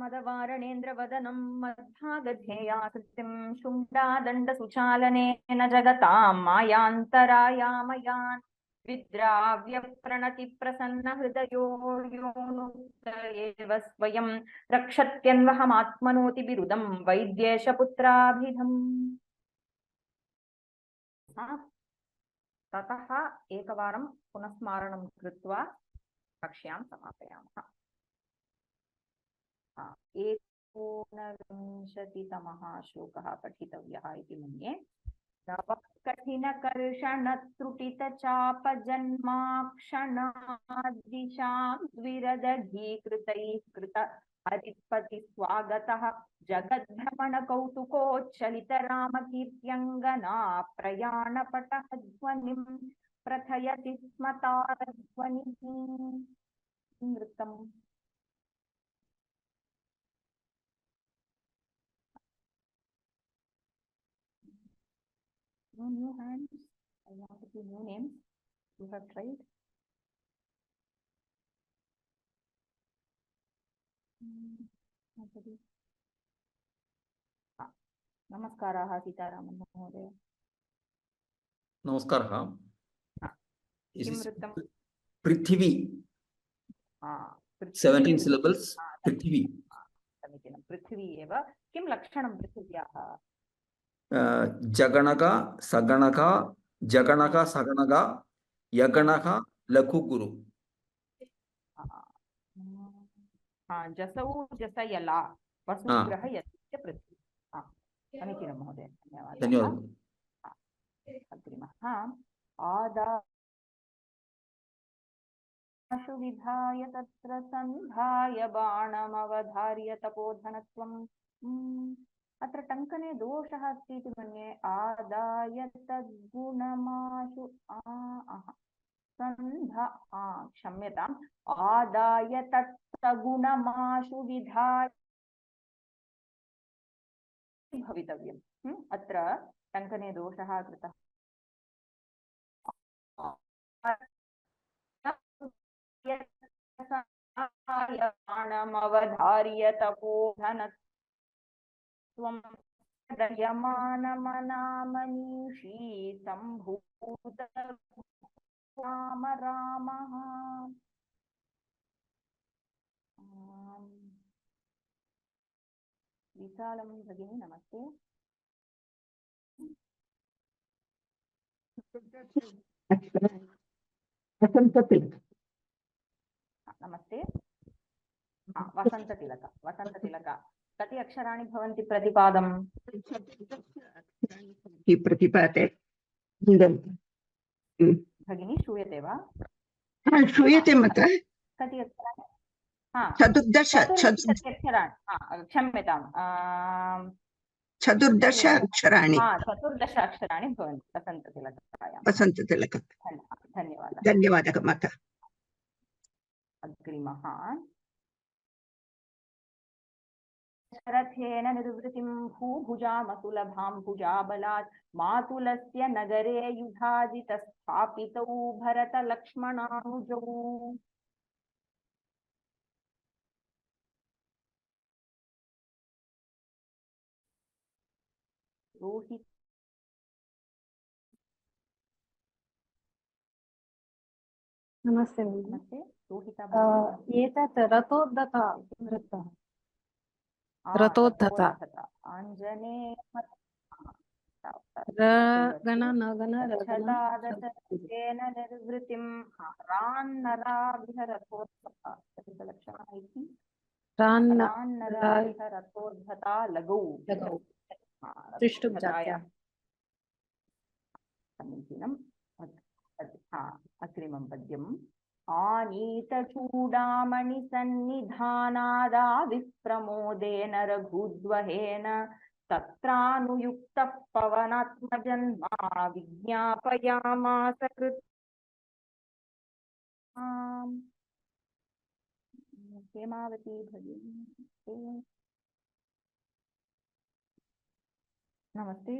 माधवारणेन्द्रवदनं मद्भागधेयाकृतिं शुण्डादण्डसुचालनेन जगतां मायान्तरायामयान् विद्राव्यप्रणतिप्रसन्नहृदयो योऽनुक्त एव स्वयं रक्षत्यन्वहमात्मनोति बिरुदं वैद्येशपुत्राभिधम्। ततः एकवारं पुनस्मारणं कृत्वा कक्ष्यां समापयामः। 19विंशतितमः श्लोकः पठितव्यः इति मन्ये। कठिनकर्षणत्रुटितचापजन्माक्षणाद्दिशां द्विरदघीकृतैः कृत हरिपतिस्वागतः जगद्भ्रमणकौतुकोच्चलितरामकीर्त्यङ्गना प्रयाणपटः ध्वनिं प्रथयति स्म तारध्वनिः। नृत्यम् No new hands. I want to see new names. You have tried. नमस्कारः सीतारामन् महोदय। नमस्कारः। किं वृत्तं? पृथिवी। 17 syllables. पृथिवी। समीचीनं। पृथिवी एव। किं लक्षणं पृथिव्याः? जगणक सगणक जगणक सगणक यगणक लघुगुरु। जसौ जसयला वसुग्रह यस्य पृथ्वी। समीचीनं महोदय, धन्यवादः। धन्यवादः। अग्रिमः आदाशु विधाय तत्र सन्धाय बाणमवधार्य तपोधनत्वम्। अत्र टङ्कने दोषः अस्ति इति मन्ये। आदाय तद्गुणमाशु क्षम्यताम्। आदाय तत्सगुणमाशु विधाय भवितव्यम्। अत्र टङ्कने दोषः कृतः। बाणमवधार्य तपोधनत्वं दयमानमनामनीषी सम्भूत राम रामः। विशालं भगिनी नमस्ते। नमस्ते। वसन्ततिलक। वसन्ततिलक कति अक्षराणि भवन्ति प्रतिपादम्? प्रतिपादे भगिनी श्रूयते वा? श्रूयते माता। कति अक्षराणि? 14 अक्षराणि। क्षम्यताम्। 14 अक्षराणि। 14 अक्षराणि भवन्ति वसन्ततिलकायां। वसन्ततिलक। धन्यवादः। धन्यवादः माता। अग्रिमः शरथेन निर्वृतिं भूभुजामसुलभां भुजाबलात् मातुलस्य नगरे युधाजितस्थापितौ भरतलक्ष्मणानुजौ। रोहित नमस्ते। नमस्ते। रोहिता एतत् रथोद्धता वृत्तः। रथोद्धता आञ्जनेय गण नगन रथेन निर्वृतिं रान्नराभिरथोद्धता रथोद्धता लगौ समीचीनम्। अग्रिमं पद्यम् आनीतचूडामणिसन्निधानादाविप्रमोदेन रघुद्वहेन तत्रानुयुक्तः पवनात्मजन्मा विज्ञापयामास हेमावती भगिनी नमस्ते।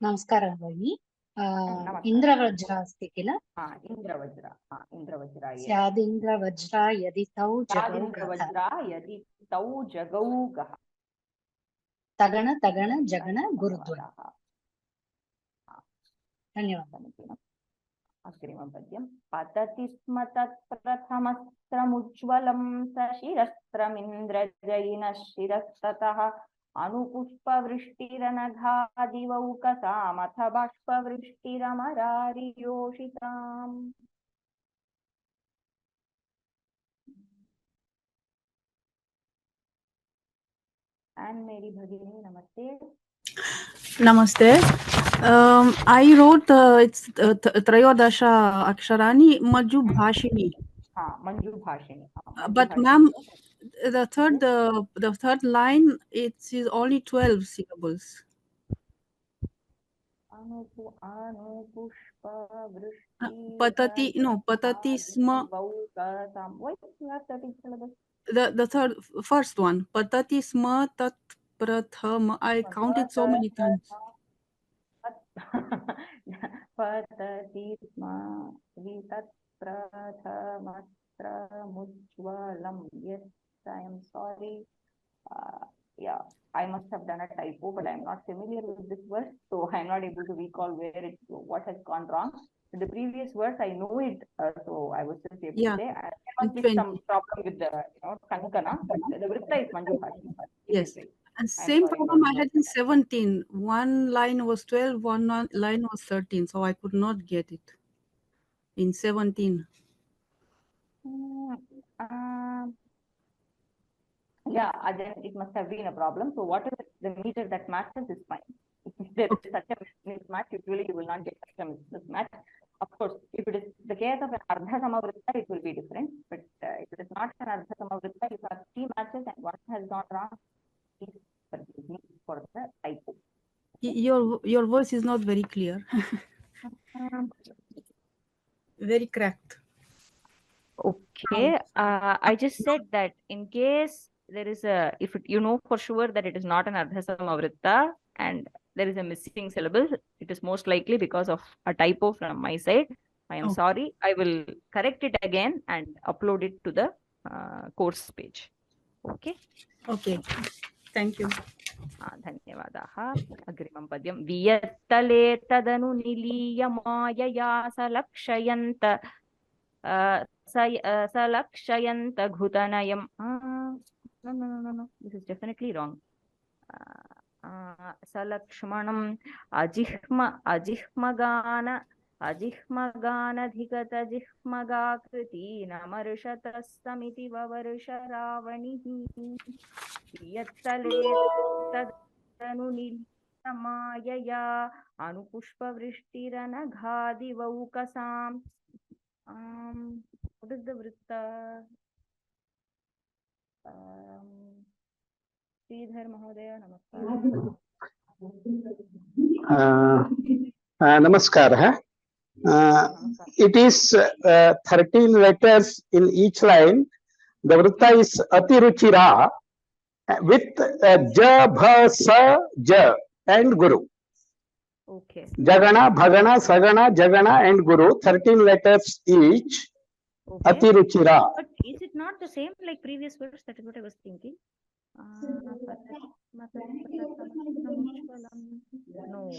नमस्कारः भगिनी। नमस्कार। इन्द्रवज्रा अस्ति किल इन्द्रवज्रा इन्द्रवज्रा स्यादिन्द्रवज्रा यदि तौ जगौ गः इन्द्रवज्रा यदि तौ जगौ गः तगण तगण जगण गुरुद्वय धन्यवादः समीचीनम्। अग्रिमं पद्यं पतति स्म तत्प्रथमस्त्रमुज्ज्वलं सशिरस्त्रमिन्द्रजयिनः शिरस्ततः अनुपुष्पवृष्टिरनघादिवौकसामथ बाष्पवृष्टिरमरारियोषिताम्। And Mary Bhagini, namaste. Namaste. I wrote it's Trayodasha Aksharani Maju Bhashini. Manju Bhashini. But ma'am, the third line it is only 12 syllables. Patati patati sma. Why you have 13 syllables? The first one patati sma tat prathama. I counted so many times. Patati sma vitat prathamastra mujwalam. Yes, I am sorry. Yeah, I must have done a typo, but I am not familiar with this verse, so I am not able to recall what has gone wrong. In the previous verse, I know it, so I was just able to say. I must be some problem with the Kankana, but the Vritta is Manju Bhashini. Yes. And same problem I had in 17. One line was 12, one line was 13, so I could not get it in 17. Yeah, then it must have been a problem. So what is the meter that matches is fine. If there is such a mismatch, usually you will not get such a mismatch. Of course, if it is the case of an Ardha Samavritta, it will be different. But if it is not an Ardha Samavritta, if you have 3 matches and one has gone wrong, please forgive me for the typo. Your voice is not very clear. Very cracked. Okay, I just said that in case there is if you know for sure that it is not an Ardha Samavritta and there is a missing syllable, it is most likely because of a typo from my side. I am sorry. I will correct it again and upload it to the course page. Okay. Okay. Thank you. धन्यवादाः. अग्रिमं पद्यं वियत्तले तदनु निलीय मायया सलक्षयन्त सलक्षयन्त घुतनयम्. No, this is definitely wrong. सलक्ष्मणम् अजिह्मगानधिगत जिह्मगाकृति नमर्षतः समिति ववर्ष रावणिः. यत्तले तदनुनिलीयमायया अनुपुष्पवृष्टिरनघादिवौकसाम्. What is the Vritta? Sridhar Mahodaya, namaskar. Namaskar. It is 13 letters in each line. The Vritta is Atiruchira with Ja, Bha, Sa, Ja and Guru. Okay. Jagana, Bhagana, Sagana, Jagana and Guru. 13 letters each. Okay. Atiruchira. But is it not the same like previous verse? That is what I was thinking. No.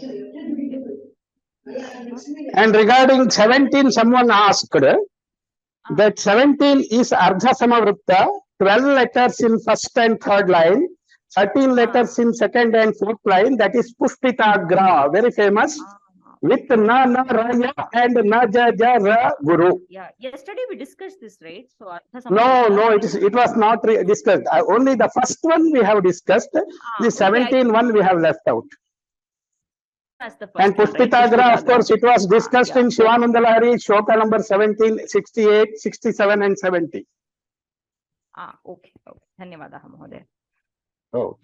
And regarding 17, someone asked that 17 is Ardha Samavritta, 12 letters in first and third line, 13 letters in second and fourth line, that is Pushpitagra, very famous, with Na, Na, Ra, Ya and Na, Ja, Ja, Ra, Guru. Yeah, yesterday we discussed this, right? So Ardha No, it was not discussed. Only the first one we have discussed. The 17 one we have left out. And Pushpitagra, of course, it was discussed in Shivananda Lahari, Shloka number 17, 68, 67 and 70. Okay. Dhanyavadaha, Mahodaya. Oh.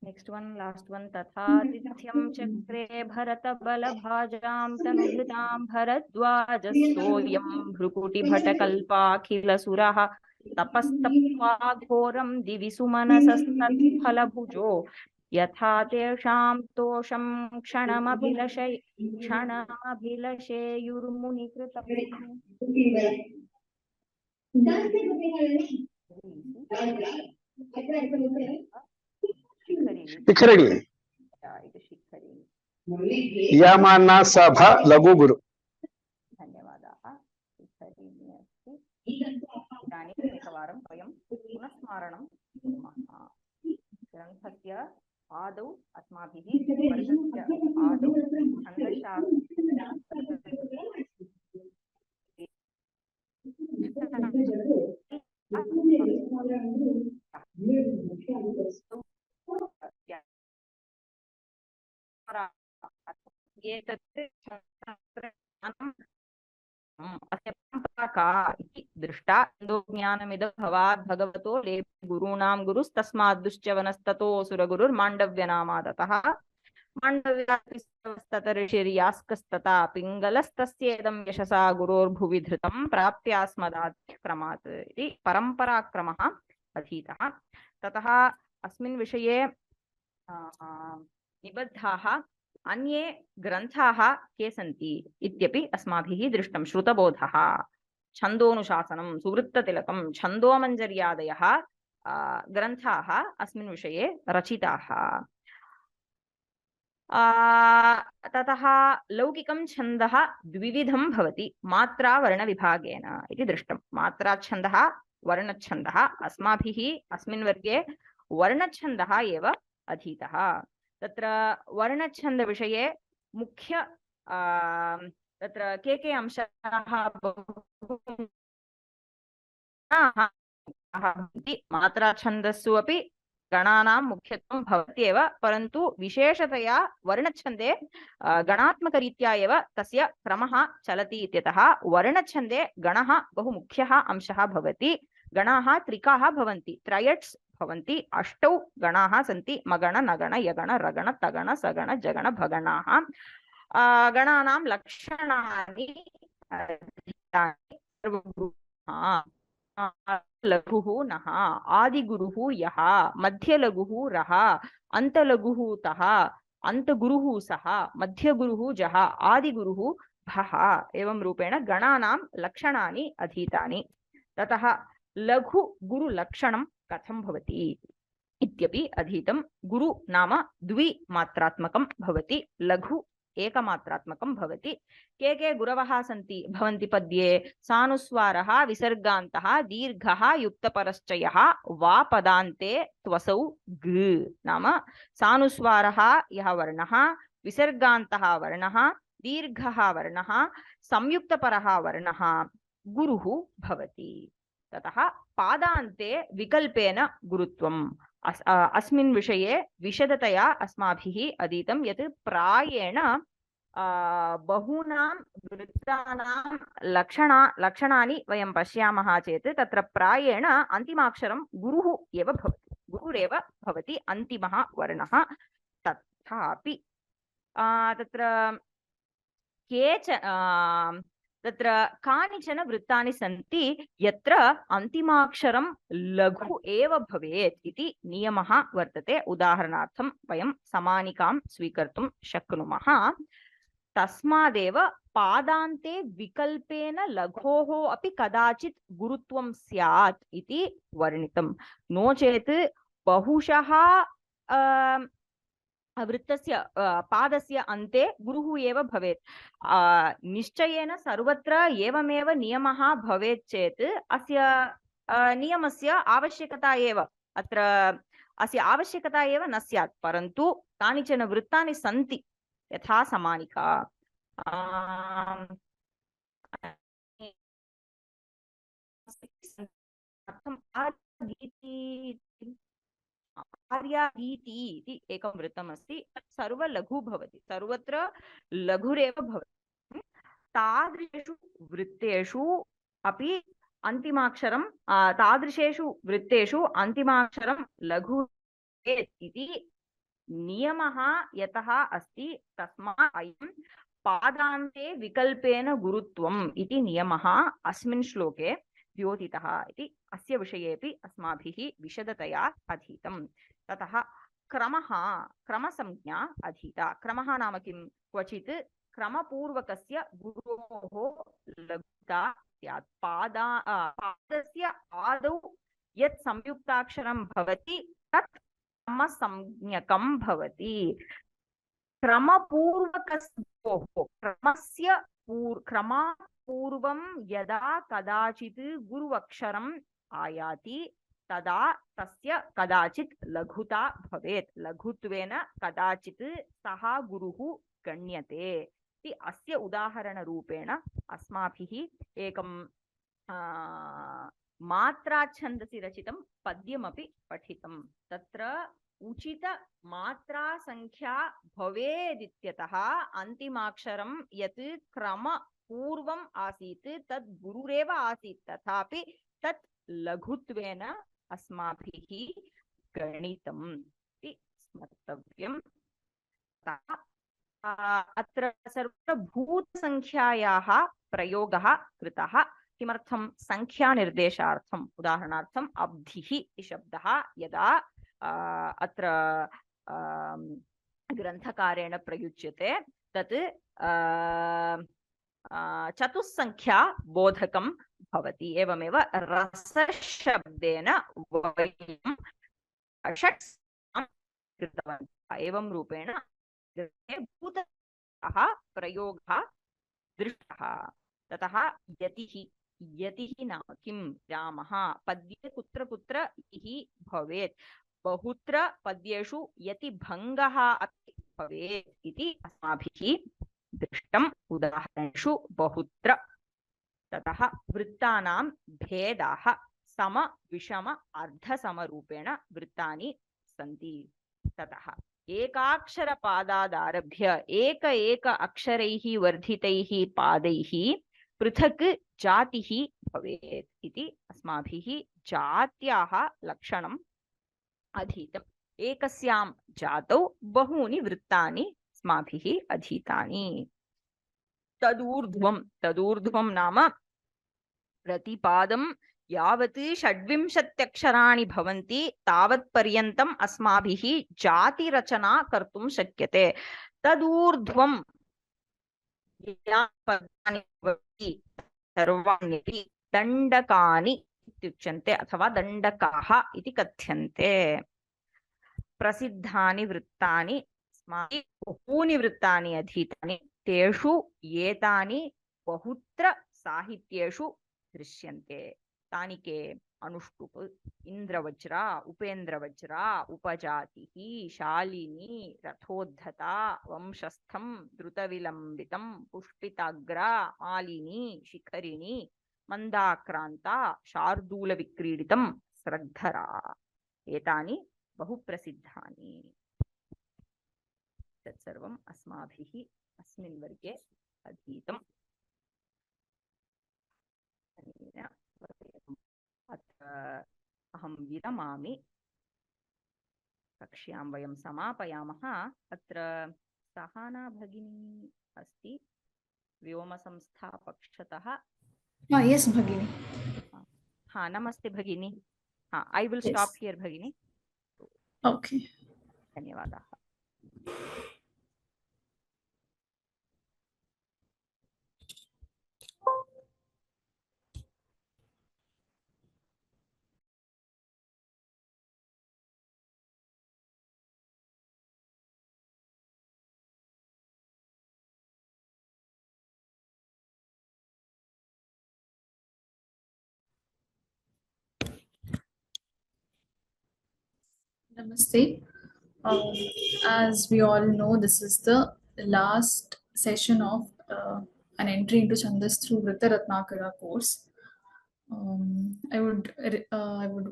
Next one, last one. Tathatithyam chakre bharata balabhajam tanubhritam bharadwaja soyam bhrukuti bhatakalpa khila suraha tapastapva ghoram divisu manasastat phalabhujo यथा तेषां तोषं क्षणमभिलषेयुर्मुनिकृतम्। शिखरिणी यमान सभ लघु गुरु। धन्यवादाः। शिखरिणी अस्ति। इदानीम् एकवारं वयं पुनः स्मारणं कुर्मः। ग्रन्थस्य आदौ अस्माभिः वर्गस्य आदौ अस्य परम्परा का इति दृष्टा छन्दोज्ञानमिदं भवात् भगवतो लेभे गुरूणां गुरुस्तस्मात् दुश्चवनस्ततोऽसुरगुरुर्माण्डव्यनामादतः माण्डव्यास्ततऋषिर्यास्कस्तता पिङ्गलस्तस्येदं यशसा गुरोर्भुवि धृतं प्राप्यास्मदाख्यक्रमात् इति परम्पराक्रमः अधीतः। ततः अस्मिन् विषये निबद्धाः अन्ये ग्रन्थाः के सन्ति इत्यपि अस्माभिः दृष्टं। श्रुतबोधः, छन्दोनुशासनं, सुवृत्ततिलकं, छन्दोमञ्जर्यादयः ग्रन्थाः अस्मिन् विषये रचिताः। ततः लौकिकं छन्दः द्विविधं भवति मात्रा वर्णविभागेन इति दृष्टं। मात्राच्छन्दः, वर्णच्छन्दः। अस्माभिः अस्मिन् वर्गे वर्णच्छन्दः एव अधीतः। तत्र वर्णच्छन्दविषये मुख्य तत्र के अंशाः भवन्ति। मात्राच्छन्दस्सु अपि गणानां मुख्यत्वं भवत्येव, परन्तु विशेषतया वर्णच्छन्दे गणात्मकरीत्या एव तस्य क्रमः चलति इत्यतः वर्णच्छन्दे गणः बहु मुख्यः अंशः भवति। गणाः त्रिकाः भवन्ति, त्रयट्स् भवन्ति, अष्टौ गणाः सन्ति। मगण, नगण, यगण, रगण, तगण, सगण, जगण, भगणाः। गणानां लक्षणानि लघुः नः, आदिगुरुः यः, मध्यलघुः रः, अन्तलघुः तः, अन्तगुरुः सः, मध्यगुरुः जः, आदिगुरुः भः। एवं रूपेण गणानां लक्षणानि अधीतानि। ततः लघु गुरुलक्षणं कथं भवति इत्यपि अधीतं। गुरु नाम द्विमात्रात्मकं भवति, लघु एकमात्रात्मकं भवति। के गुरवः सन्ति भवन्ति पद्ये? सानुस्वारः, विसर्गान्तः, दीर्घः, युक्तपरश्चयः, वा पदान्ते त्वसौ ग नाम सानुस्वारः यः वर्णः, विसर्गान्तः वर्णः, दीर्घः वर्णः, संयुक्तपरः वर्णः गुरुः भवति। ततः पादान्ते विकल्पेन गुरुत्वम् अस्मिन् विषये विशदतया अस्माभिः अधीतं यत् प्रायेण बहूनां वृत्तानां लक्षणानि वयं पश्यामः चेत् तत्र प्रायेण अन्तिमाक्षरं गुरुः एव भवति, गुरुरेव भवति अन्तिमः वर्णः। तथापि तत्र तत्र कानिचन वृत्तानि सन्ति यत्र अन्तिमाक्षरं लघु एव भवेत् इति नियमः वर्तते। उदाहरणार्थं वयं समानिकां स्वीकर्तुं शक्नुमः। तस्मादेव पादान्ते विकल्पेन लघोः अपि कदाचित् गुरुत्वं स्यात् इति वर्णितं। नो चेत् बहुशः वृत्तस्य पादस्य अन्ते गुरुः एव भवेत्। निश्चयेन सर्वत्र एवमेव नियमः भवेत् चेत् अस्य नियमस्य आवश्यकता एव अत्र अस्य आवश्यकता एव न स्यात्। परन्तु कानिचन वृत्तानि सन्ति यथा समानिका, आर्यागीति इति एकं वृत्तमस्ति। सर्वलघु भवति, सर्वत्र लघुरेव भवति। तादृशेषु वृत्तेषु अपि अन्तिमाक्षरं तादृशेषु वृत्तेषु अन्तिमाक्षरं लघु इति नियमः यतः अस्ति, तस्मात् अयं पादान्ते विकल्पेन गुरुत्वम् इति नियमः अस्मिन् श्लोके द्योतितः इति अस्य विषयेपि अस्माभिः विशदतया अधीतं। ततः क्रमसंज्ञा अधीता. क्रमः नाम किं? क्वचित् क्रमपूर्वकस्य गुरोः लघुता स्यात्. पादस्य आदौ यत् संयुक्ताक्षरं भवति तत् क्रमसंज्ञकं भवति. क्रमपूर्वकस्य क्रमस्य क्रमापूर्वं यदा कदाचित् गुरुवक्षरम् आयाति तदा तस्य कदाचित् लघुता भवेत्. लघुत्वेन कदाचित् सः गुरुः गण्यते. अस्य उदाहरणरूपेण अस्माभिः एकं मात्राच्छन्दसि रचितं पद्यमपि पठितं. तत्र उचित मात्रा संख्या भवेदित्यतः अन्तिमाक्षरं यत् क्रमपूर्वम् आसीत् तद् गुरुरेव आसीत्, तथापि तत् लघुत्वेन अस्माभिः गणितम् इति स्मर्तव्यम्. अत्र सर्वभूतसंख्यायाः प्रयोगः कृतः. किमर्थं? संख्यानिर्देशार्थम्. उदाहरणार्थम् अब्धिः इति शब्दः यदा अत्र ग्रन्थकारेण प्रयुज्यते तत् चतुस्संख्या बोधकं भवति. एवमेव रसशब्देन वयं षट् कृतवन्तः. एवं रूपेण भूतः प्रयोगः दृष्टः. ततः यतिः. यतिः नाम किं? रामः. पद्ये कुत्र कुत्र यतिः भवेत्? बहुत्र पद्येषु यतिभङ्गः अपि भवेत् इति अस्माभिः दृष्टम् उदाहरणेषु बहुत्र. ततः वृत्तानां भेदाः सम विषम अर्धसमरूपेण वृत्तानि सन्ति. ततः एकाक्षरपादादारभ्य एक अक्षरैः वर्धितैः पादैः पृथक् जातिः भवेत् इति अस्माभिः जात्याः लक्षणम् अधीतम्. एकस्यां जातौ बहूनि वृत्तानि अस्माभिः अधीतानि. तदूर्ध्वं नाम प्रतिपादं यावत् षड्विंशत्यक्षराणि भवन्ति तावत्पर्यन्तम् अस्माभिः जातिरचना कर्तुं शक्यते. तदूर्ध्वं पदानि भवन्ति सर्वाण्यपि दण्डकानि इत्युच्यन्ते अथवा दण्डकाः इति कथ्यन्ते. प्रसिद्धानि वृत्तानि अस्माभिः बहूनि वृत्तानि अधीतानि. तेषु एतानि बहुत्र साहित्येषु दृश्यन्ते. तानि के? अनुष्टुप्, इन्द्रवज्रा, उपेन्द्रवज्रा, उपजातिः, शालिनी, रथोद्धता, वंशस्थं, द्रुतविलम्बितं, पुष्पिताग्रा, मालिनी, शिखरिणी, मन्दाक्रान्ता, शार्दूलविक्रीडितं, स्रग्धरा. एतानि बहुप्रसिद्धानि. तत्सर्वम् अस्माभिः अस्मिन् वर्गे अधीतम्. अत्र अहं विरमामि. कक्ष्यां वयं समापयामः. अत्र सहाना भगिनी अस्ति व्योमसंस्थापक्षतः. यस भगिनी. हाँ, नमस्ते भगिनी. हाँ, I will stop here भगिनी. ओके, धन्यवादाः. namaste. As we all know, this is the last session of an entry into Chandas through Vritta Ratnakara course. I would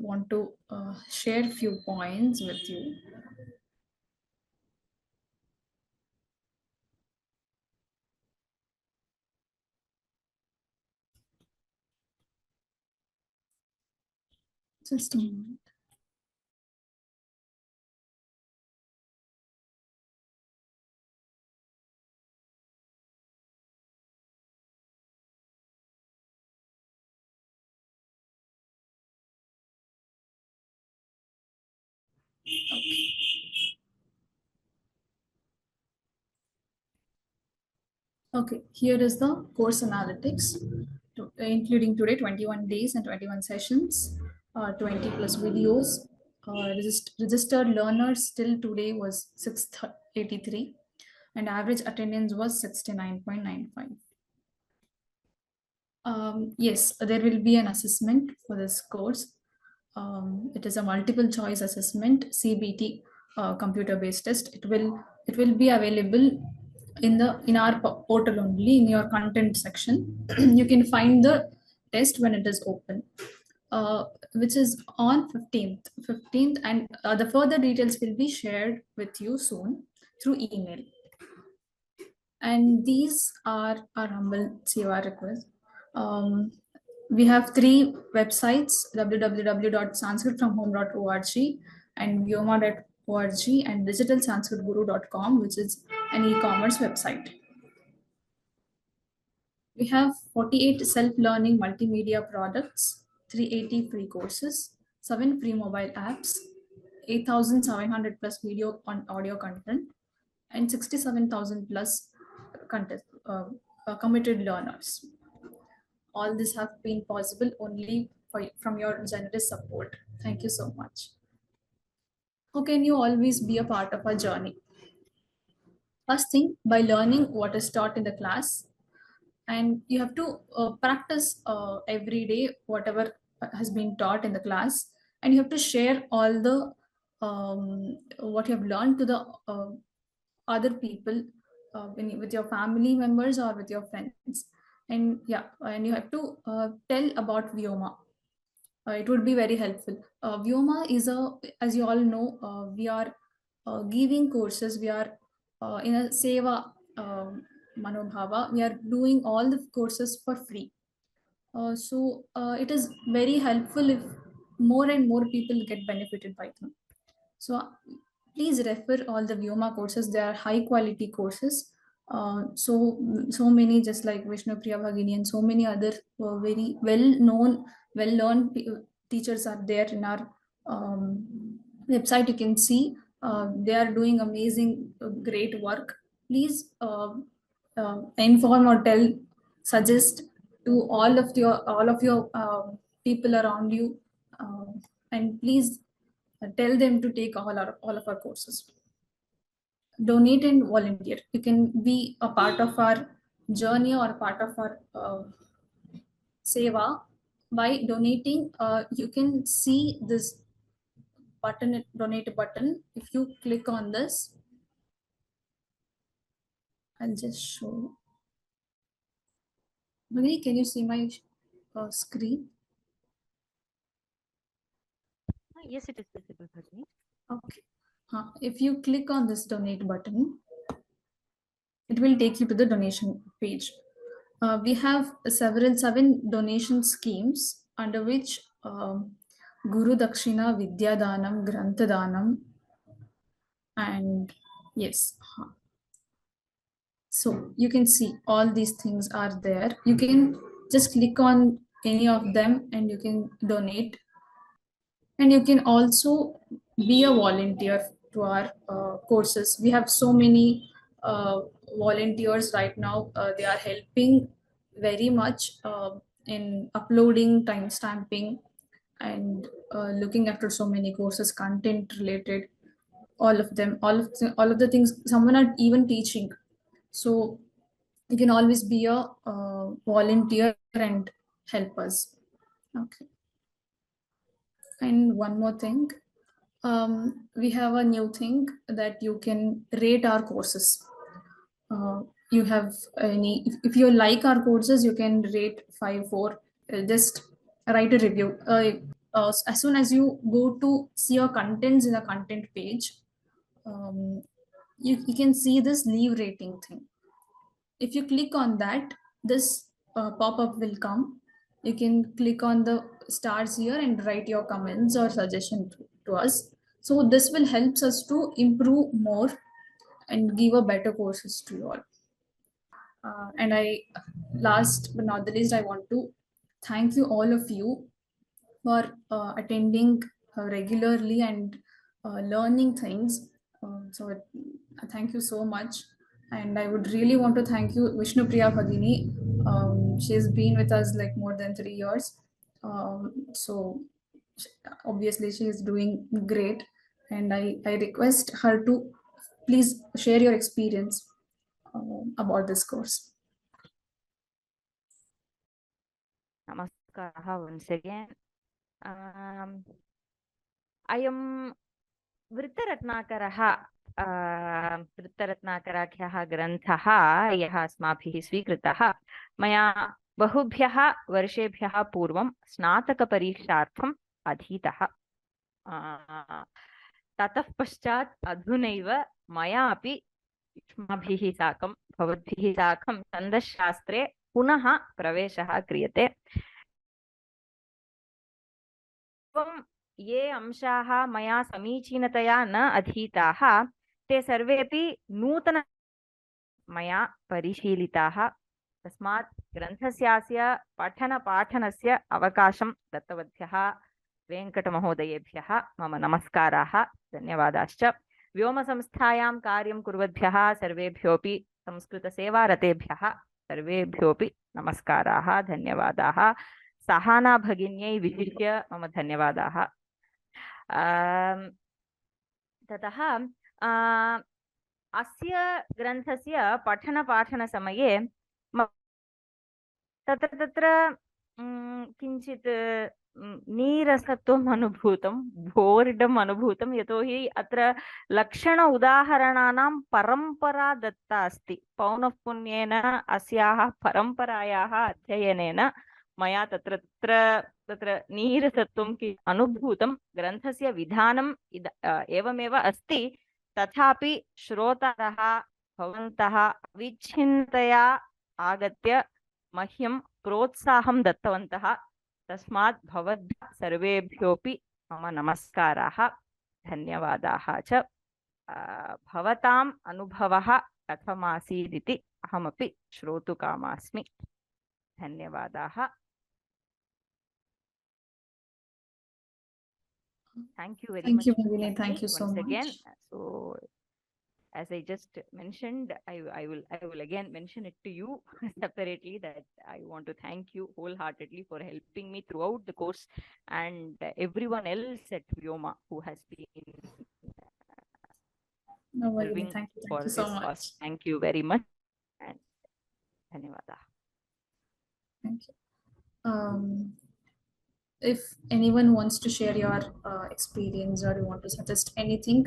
want to share a few points with you. Just a moment. Okay. Okay, here is the course analytics, including today 21 days and 21 sessions, 20 plus videos. Registered learners till today was 683 and average attendance was 69.95. Yes, there will be an assessment for this course. It is a multiple choice assessment, CBT, computer based test. It will be available in our portal only, in your content section. You can find the test when it is open, which is on 15th, and the further details will be shared with you soon through email. And these are our humble COR requests. We have 3 websites: www.sanskritfromhome.org and vyoma.org and digitalsanskritguru.com, which is an e-commerce website. We have 48 self-learning multimedia products, 380 free courses, 7 free mobile apps, 8,700 plus video on audio content, and 67,000 plus committed learners. All this have been possible only from your generous support. Thank you so much. How can you always be a part of our journey? First thing, by learning what is taught in the class, and you have to practice every day whatever has been taught in the class, and you have to share all the what you have learned to the other people, with your family members or with your friends. And yeah, and you have to tell about vyoma. It would be very helpful. Vyoma is as you all know, we are giving courses. We are in a seva manobhava. We are doing all the courses for free. So it is very helpful if more and more people get benefited by them. So please refer all the Vyoma courses. They are high quality courses. So many, just like Vishnupriya Bhagini and so many other very well-known, well-learned teachers are there in our website. You can see they are doing amazing, great work. Please inform or tell, suggest to all of your people around you, and please tell them to take all of our courses. Donate and volunteer. You can be a part of our journey or part of our seva by donating. You can see this button, donate button. If you click on this, I'll just show you. Bhagini, can you see my screen? Yes, it is visible, Bhagini. Okay. If you click on this donate button, it will take you to the donation page. We have 7 donation schemes under which Guru Dakshina, Vidya Danam, Grantha Danam, and yes. So you can see all these things are there. You can just click on any of them and you can donate. And you can also be a volunteer to our courses. We have so many volunteers right now. They are helping very much in uploading, time stamping, and looking after so many courses, content related, all of them, all of the things. Someone are even teaching. So you can always be a volunteer and help us. Okay. And one more thing, we have a new thing that you can rate our courses. You have if you like our courses, you can rate 5, 4. Just write a review. As soon as you go to see your contents in the content page, you can see this leave rating thing. If you click on that, this pop-up will come. You can click on the stars here and write your comments or suggestion to us. So this will help us to improve more and give a better courses to you all. And last but not the least, I want to thank you all of you for attending regularly and learning things. So thank you so much. And I would really want to thank you, Vishnupriya Bhagini. She's been with us like more than 3 years. So obviously she is doing great. And I request her to please share your experience about this course. Namaskar once again. I am Vritta Ratnakara. वृत्तरत्नाकराख्यः ग्रन्थः यः अस्माभिः स्वीकृतः मया बहुभ्यः वर्षेभ्यः पूर्वं स्नातकपरीक्षार्थम् अधीतः। ततः पश्चात् अधुनैव मया अपि युष्माभिः साकं भवद्भिः साकं छन्दश्शास्त्रे पुनः प्रवेशः क्रियते। ये अंशाः मया समीचीनतया न अधीताः ते सर्वेपि नूतन मया परिशीलिताः। तस्मात् ग्रन्थस्यास्य पठनपाठनस्य अवकाशं दत्तवद्भ्यः वेङ्कटमहोदयेभ्यः मम नमस्काराः, धन्यवादाश्च। व्योमसंस्थायां कार्यं कुर्वद्भ्यः सर्वेभ्योऽपि संस्कृतसेवारतेभ्यः सर्वेभ्योऽपि नमस्काराः, धन्यवादाः। सहाना भगिन्यै विशिष्य मम धन्यवादाः। ततः अस्य ग्रन्थस्य पठनपाठनसमये तत्र किञ्चित् नीरसत्वम् अनुभूतं, बोर्डम् अनुभूतं, यतोहि अत्र लक्षण उदाहरणानां परम्परा दत्ता अस्ति। पौनःपुन्येन अस्याः परम्परायाः अध्ययनेन मया तत्र नीरसत्वं अनुभूतं। ग्रन्थस्य विधानम् एवमेव अस्ति, तथापि श्रोतारः भवन्तः अविच्छिन्नतया आगत्य मह्यं प्रोत्साहं दत्तवन्तः। तस्मात् भवद्भ्यः सर्वेभ्योऽपि मम नमस्काराः, धन्यवादाः च। भवताम् अनुभवः कथमासीदिति अहमपि श्रोतुकामास्मि। धन्यवादाः। Thank you very much. Bhagini. Thank you so much. Again. So, as I just mentioned, I will again mention it to you separately that I want to thank you wholeheartedly for helping me throughout the course, and everyone else at Vyoma who has been No worries. Thank you so much. Course. Thank you very much, and dhanyawada. Thank you. If anyone wants to share your experience or you want to suggest anything,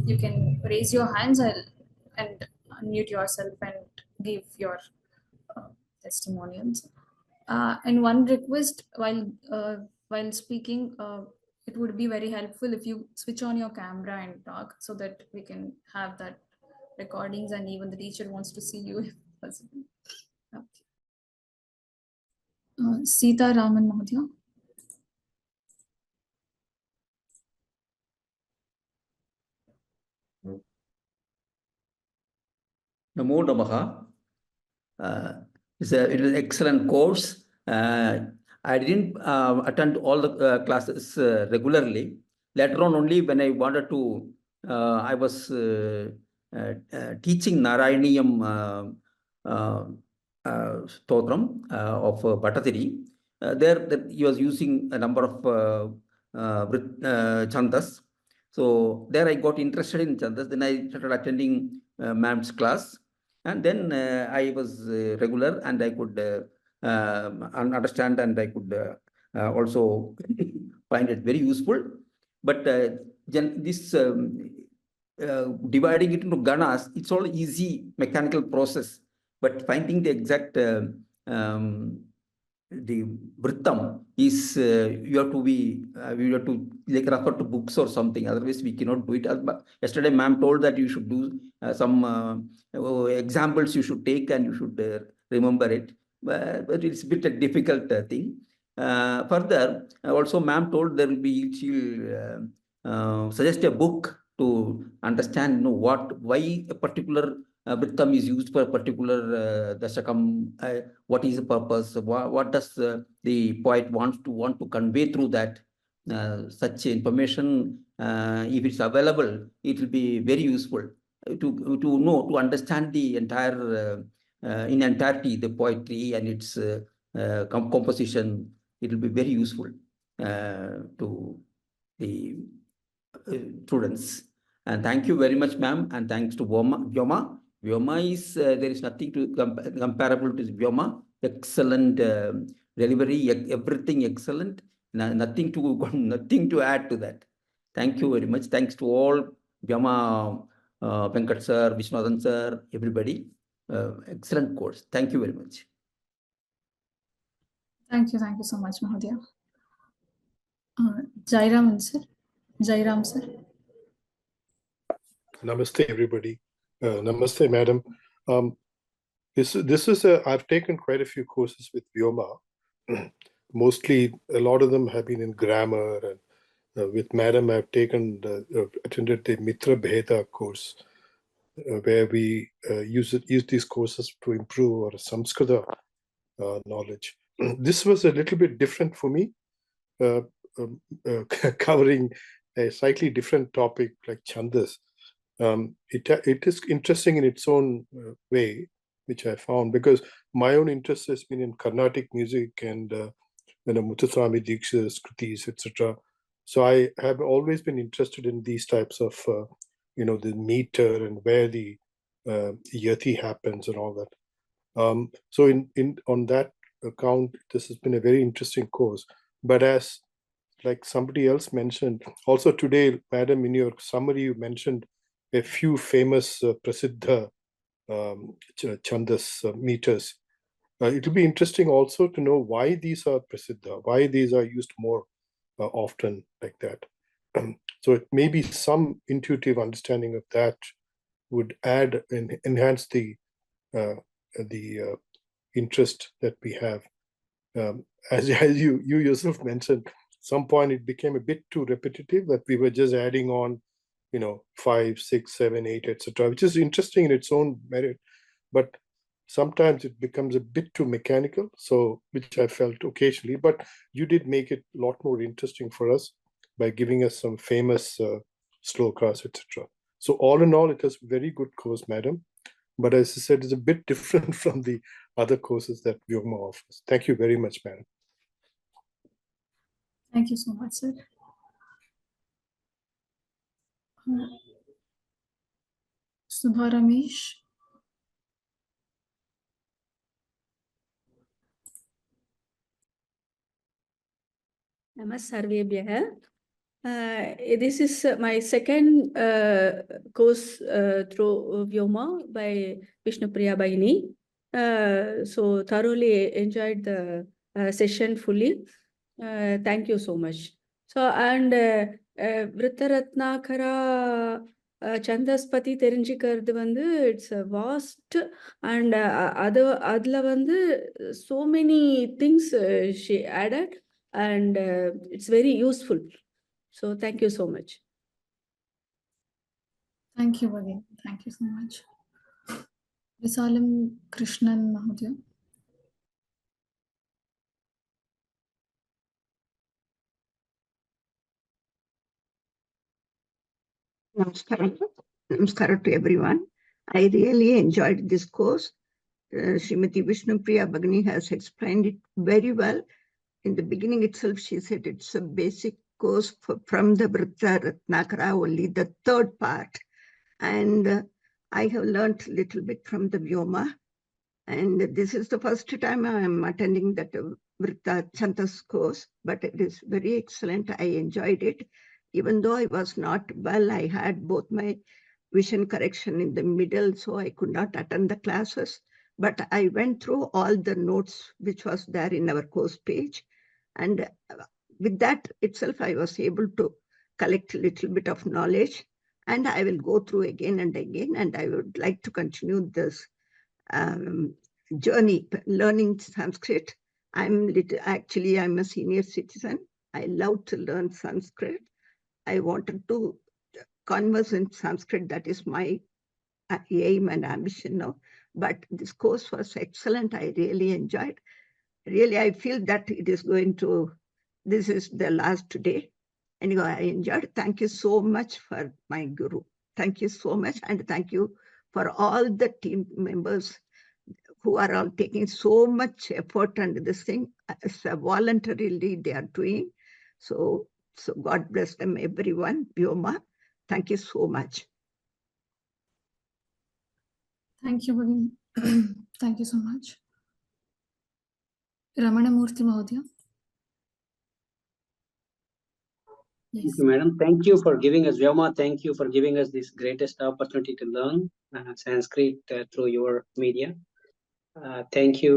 you can raise your hands and unmute yourself and give your testimonials. And one request, while speaking, it would be very helpful if you switch on your camera and talk, so that we can have that recordings and even the teacher wants to see you if possible. Okay. Sita Raman Mahodaya. Namo Namaha. It's an excellent course. I didn't attend all the classes regularly. Later on, only when I wanted to, I was teaching Narayaniyam Stotram of Bhattacharya. There he was using a number of Chandas. So there I got interested in Chandas. Then I started attending ma'am's class. And then I was regular, and I could understand, and I could also find it very useful. But this dividing it into ganas, it's all easy mechanical process. But finding the exact the vrittam is you have to like refer to books or something. Otherwise, we cannot do it. Yesterday, ma'am told that you should do some examples you should take, and you should remember it. But it's a bit a difficult thing. Further, also ma'am told there will be, she'll suggest a book to understand, why a particular vrittam is used for a particular dashakam, what is the purpose, what does the poet want to convey through that. Such information, if it's available, it will be very useful. to understand the entire in entirety the poetry and its composition. It will be very useful to the students. And thank you very much, ma'am. And thanks to Vyoma. Vyoma is there is nothing to comparable to Vyoma. Excellent delivery, everything excellent. Nothing to add to that. Thank you very much. Thanks to all Vyoma, Venkat sir, Vishnupriya sir, everybody. Excellent course. Thank you very much. Thank you so much, Mahodaya. Jairam sir. Jairam sir. Namaste, everybody. Namaste, madam. This is I've taken quite a few courses with Vyoma. Mostly, a lot of them have been in grammar, and with madam, I've attended the Mitra Bheda course, where we use these courses to improve our Samskrita knowledge. This was a little bit different for me, covering a slightly different topic like Chandas. It is interesting in its own way, which I found, because my own interest has been in Carnatic music and Muthuswami Diksha's Kritis, etc. So I have always been interested in these types of, the meter and where the yati happens and all that. So on that account, this has been a very interesting course. But as like somebody else mentioned, also today, madam, in your summary, you mentioned a few famous Prasiddha Chandas meters. It will be interesting also to know why these are Prasiddha, why these are used more often like that. So it may be some intuitive understanding of that would add and enhance the interest that we have. As you yourself mentioned, some point it became a bit too repetitive, that we were just adding on 5, 6, 7, 8, etc., which is interesting in its own merit, but sometimes it becomes a bit too mechanical, so which I felt occasionally. But you did make it a lot more interesting for us by giving us some famous slokas, etc. So all in all, it was a very good course, madam. But as I said, it's a bit different from the other courses that Vyoma offers. Thank you very much, madam. Thank you so much, sir. Subha Ramesh. Namaste. This is my second course through Vyoma by Vishnupriya Baini. So thoroughly enjoyed the session fully. Thank you so much. So, and Vritta Ratnakara Chandaspati தெரிஞ்சிக்கிறது வந்து it's a vast and அதுல வந்து so many things she added and it's very useful. So thank you so much. Thank you again. Thank you so much. Visalam Krishnan Mahodaya. Namaskara to everyone. I really enjoyed this course. Srimati Vishnupriya Bhagini has explained it very well. In the beginning itself, she said it's a basic course from the Vritta Ratnakara, only the third part. And I have learned a little bit from the Vyoma. And this is the first time I am attending that Vritta Chandas course, but it is very excellent. I enjoyed it. Even though I was not well, I had both my vision correction in the middle, so I could not attend the classes. But I went through all the notes which was there in our course page. And with that itself, I was able to collect a little bit of knowledge. And I will go through again and again. And I would like to continue this journey, learning Sanskrit. Actually, I'm a senior citizen. I love to learn Sanskrit. I wanted to converse in Sanskrit. That is my aim and ambition now. But this course was excellent. I really enjoyed. Really, I feel that it is going to, this is the last day. Anyway, I enjoyed. Thank you so much for my guru. Thank you so much. And thank you for all the team members who are all taking so much effort and this thing voluntarily they are doing. So God bless them, everyone. Vyoma, thank you so much. Thank you, Bhagini. Thank you so much. Ramana Murthy Mahodaya. Thank Yes. you, madam. Thank you for giving us, Vyoma, thank you for giving us this greatest opportunity to learn Sanskrit through your media. Thank you,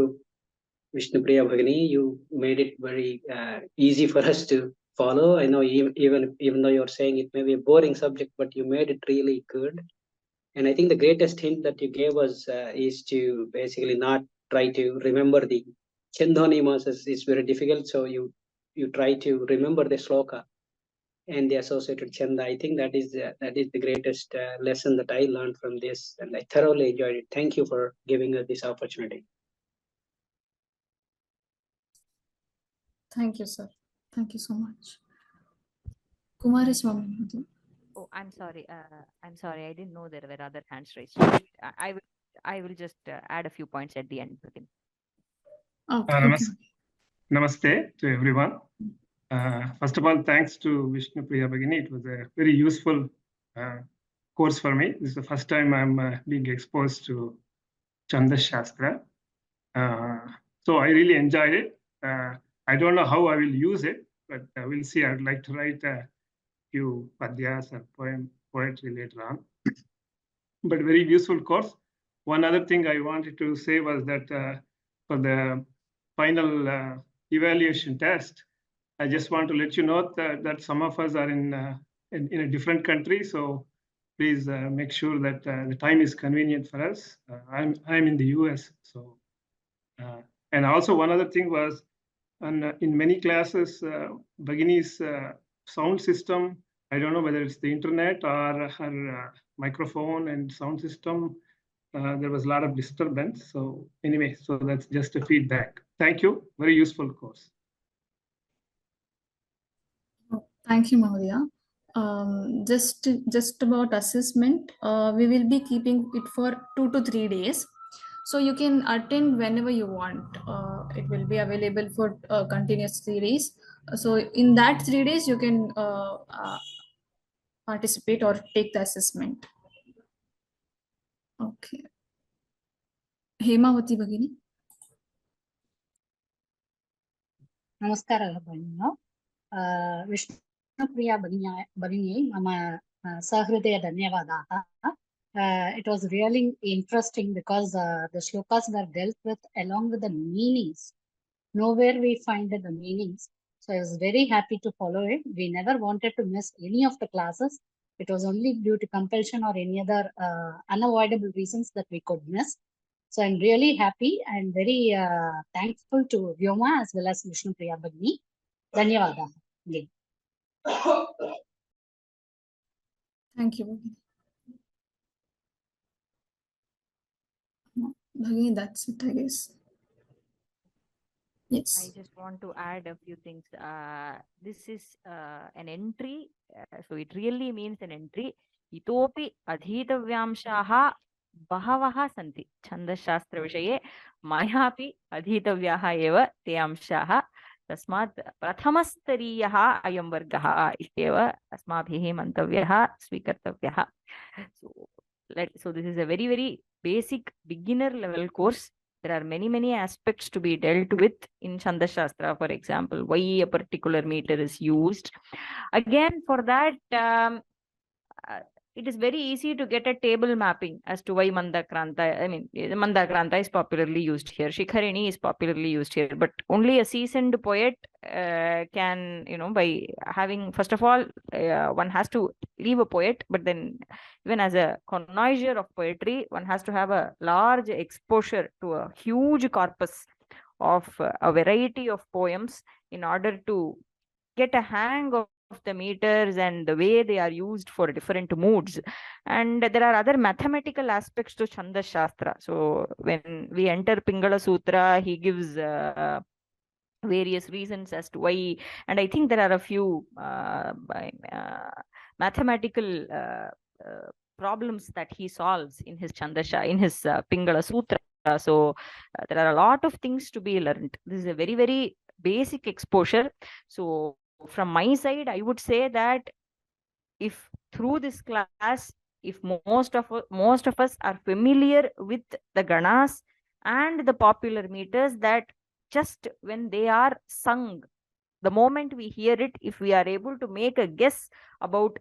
Vishnupriya Bhagini. You made it very easy for us to follow. I know even though you're saying it may be a boring subject, but you made it really good. And I think the greatest hint that you gave us is to basically not try to remember the Chandonimas. It's very difficult. So you try to remember the sloka and the associated chanda. I think that is the greatest lesson that I learned from this, and I thoroughly enjoyed it. Thank you for giving us this opportunity. Thank you, sir. Thank you so much. Kumaraswamy Mahodaya. Oh, I'm sorry. I didn't know there were other hands raised. I will just add a few points at the end. Okay. Namaste to everyone. First of all, thanks to Vishnupriya Bhagini. It was a very useful course for me. This is the first time I'm being exposed to Chandas Shastra. So I really enjoyed it. I don't know how I will use it, but we'll see. I would like to write a few padyas or poetry later on. But very useful course. One other thing I wanted to say was that for the final evaluation test, I just want to let you know that some of us are in a different country. So please make sure that the time is convenient for us. I'm in the US. So and also one other thing was, in many classes, Bhagini's sound system, I don't know whether it's the internet or her microphone and sound system, there was a lot of disturbance. So anyway, so that's just a feedback. Thank you. Very useful course. Thank you, Mahodaya. Just about assessment, we will be keeping it for 2 to 3 days. So you can attend whenever you want. It will be available for continuous 3 days. So in that 3 days, you can participate or take the assessment. Okay. Hemavati Bhagini. Namaskara Bhagini. Vishnupriya Bhagini, mama sahridaya dhanyavadaha. It was really interesting because the shlokas were dealt with along with the meanings. Nowhere we find the meanings. So I was very happy to follow it. We never wanted to miss any of the classes. It was only due to compulsion or any other unavoidable reasons that we could miss. So I'm really happy and very thankful to Vyoma as well as Vishnupriya Bhagini. Dhanyavada. Thank you, Bhagini. Bhagini, that's it, I guess. Yes. I just want to add a few things. This is an entry. So it really means an entry. Itopi adhitavyamshaha bahavaha santi. Chandash-shastra vishaye mayapi adhitavyaha eva te amshaha. Tasmat prathamastariyaha ayam vargaha ityeva asmabhihi mantavyaha svikartavyaha. So this is a very, very basic beginner level course. There are many aspects to be dealt with in Chandas Shastra, for example, why a particular meter is used. Again, for that, it is very easy to get a table mapping as to why Mandakranta, I mean, Mandakranta is popularly used here. Shikharini is popularly used here, but only a seasoned poet can, by having, first of all, one has to leave a poet, but then even as a connoisseur of poetry, one has to have a large exposure to a huge corpus of a variety of poems in order to get a hang of the meters and the way they are used for different moods. And there are other mathematical aspects to Chandas Shastra. So when we enter Pingala Sutra, he gives various reasons as to why, and I think there are a few mathematical problems that he solves in his Chandasha, in his Pingala Sutra. So there are a lot of things to be learned. This is a very, very basic exposure. So from my side, I would say that if through this class, if most of us are familiar with the ganas and the popular meters, that just when they are sung, the moment we hear it, if we are able to make a guess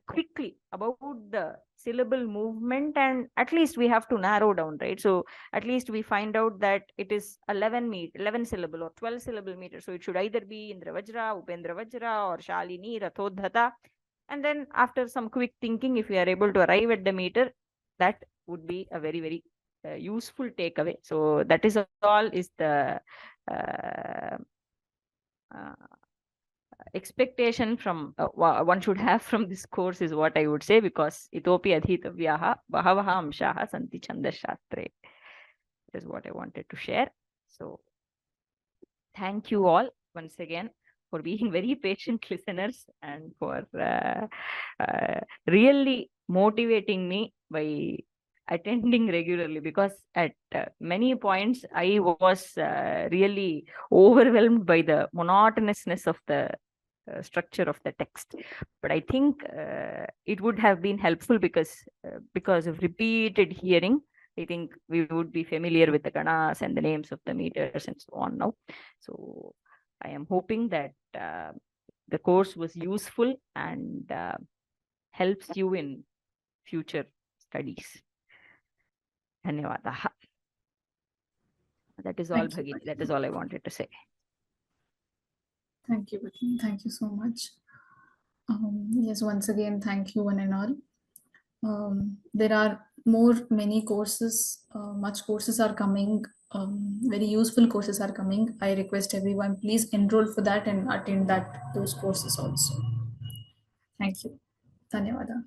quickly about the syllable movement, and at least we have to narrow down, right? So at least we find out that it is 11 syllable or 12 syllable meter. So it should either be Indra Vajra, Upendra Vajra, or Shalini, Rathodhata. And then after some quick thinking, if we are able to arrive at the meter, that would be a very, very useful takeaway. So that is all is the expectation from one should have from this course, is what I would say, because itopi adhitavyaha bahavaha amshaha santi Chandas-shastre. That is what I wanted to share. So thank you all once again for being very patient listeners and for really motivating me by attending regularly, because at many points I was really overwhelmed by the monotonousness of the structure of the text. But I think it would have been helpful because of repeated hearing. I think we would be familiar with the ganas and the names of the meters and so on now. So I am hoping that the course was useful and helps you in future studies. Dhanyavadaha. That is all, Bhagini. That is all I wanted to say. Thank you, Bhagini. Thank you so much. Yes, once again, thank you one and all. There are many courses, much courses are coming, very useful courses are coming. I request everyone, please enroll for that and attend those courses also. Thank you. Dhanyavada.